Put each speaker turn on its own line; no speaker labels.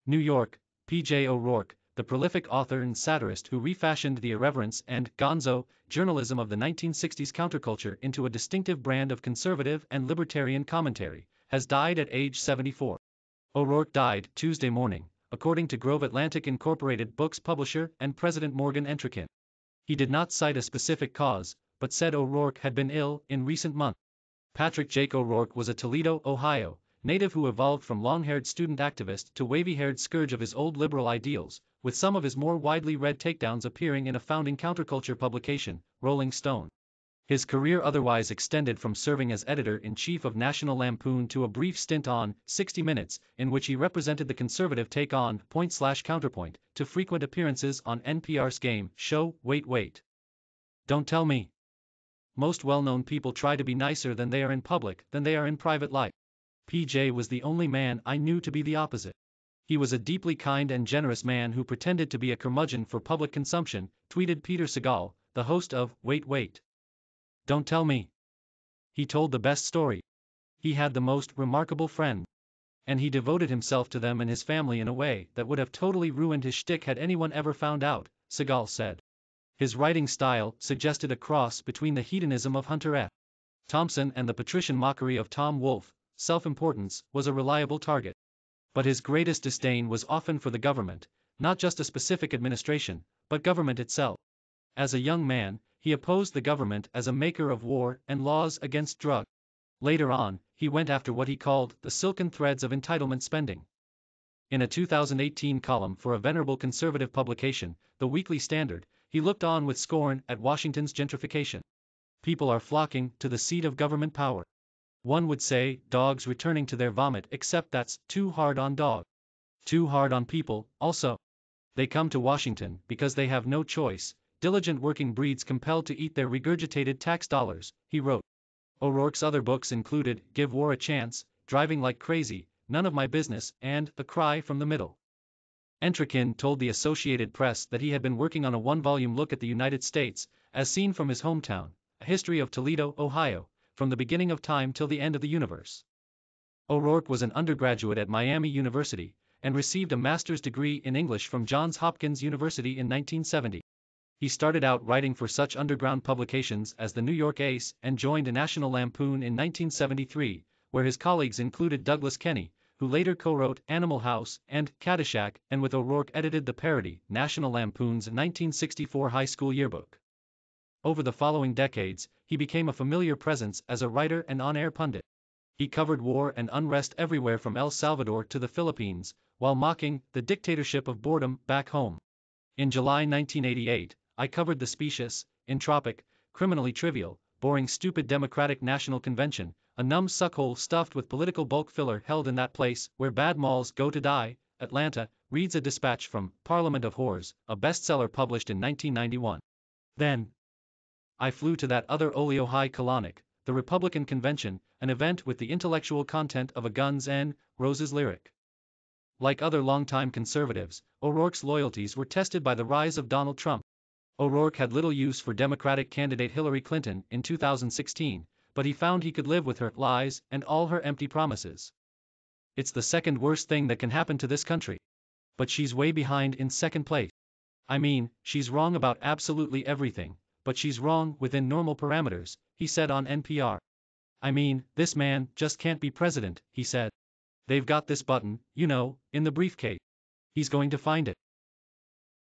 New York, P.J. O'Rourke, the prolific author and satirist who refashioned the irreverence and gonzo journalism of the 1960s counterculture into a distinctive brand of conservative and libertarian commentary, has died at age 74. O'Rourke died Tuesday morning, according to Grove Atlantic Incorporated books publisher and President Morgan Entrekin. He did not cite a specific cause, but said O'Rourke had been ill in recent months. Patrick Jake O'Rourke was a Toledo, Ohio, native who evolved from long-haired student activist to wavy-haired scourge of his old liberal ideals, with some of his more widely read takedowns appearing in a founding counterculture publication, Rolling Stone. His career otherwise extended from serving as editor-in-chief of National Lampoon to a brief stint on 60 Minutes, in which he represented the conservative take on Point/Counterpoint, to frequent appearances on NPR's game show Wait Wait. Don't tell me. Most well-known people try to be nicer than they are in public than they are in private life. PJ was the only man I knew to be the opposite. He was a deeply kind and generous man who pretended to be a curmudgeon for public consumption, tweeted Peter Segal, the host of Wait Wait. Don't tell me. He told the best story. He had the most remarkable friend. And he devoted himself to them and his family in a way that would have totally ruined his shtick had anyone ever found out, Segal said. His writing style suggested a cross between the hedonism of Hunter S. Thompson and the patrician mockery of Tom Wolfe. Self-importance was a reliable target. But his greatest disdain was often for the government, not just a specific administration, but government itself. As a young man, he opposed the government as a maker of war and laws against drugs. Later on, he went after what he called the silken threads of entitlement spending. In a 2018 column for a venerable conservative publication, The Weekly Standard, he looked on with scorn at Washington's gentrification. People are flocking to the seat of government power. One would say, dogs returning to their vomit, except that's too hard on dogs. Too hard on people, also. They come to Washington because they have no choice, diligent working breeds compelled to eat their regurgitated tax dollars, he wrote. O'Rourke's other books included Give War a Chance, Driving Like Crazy, None of My Business, and The Cry from the Middle. Entrekin told the Associated Press that he had been working on a one-volume look at the United States, as seen from his hometown, A History of Toledo, Ohio, from the beginning of time till the end of the universe. O'Rourke was an undergraduate at Miami University, and received a master's degree in English from Johns Hopkins University in 1970. He started out writing for such underground publications as the New York Ace and joined a National Lampoon in 1973, where his colleagues included Douglas Kenney, who later co-wrote Animal House and Caddyshack, and with O'Rourke edited the parody, National Lampoon's 1964 high school yearbook. Over the following decades, he became a familiar presence as a writer and on-air pundit. He covered war and unrest everywhere from El Salvador to the Philippines, while mocking the dictatorship of boredom back home. In July 1988, I covered the specious, entropic, criminally trivial, boring stupid Democratic National Convention, a numb suckhole stuffed with political bulk filler held in that place where bad malls go to die, Atlanta, reads a dispatch from Parliament of Whores, a bestseller published in 1991. Then I flew to that other oleo high colonic, the Republican Convention, an event with the intellectual content of a Guns N' Roses lyric. Like other longtime conservatives, O'Rourke's loyalties were tested by the rise of Donald Trump. O'Rourke had little use for Democratic candidate Hillary Clinton in 2016, but he found he could live with her lies and all her empty promises. It's the second worst thing that can happen to this country. But she's way behind in second place. I mean, she's wrong about absolutely everything, but she's wrong within normal parameters, he said on NPR. I mean, this man just can't be president, he said. They've got this button, you know, in the briefcase. He's going to find it.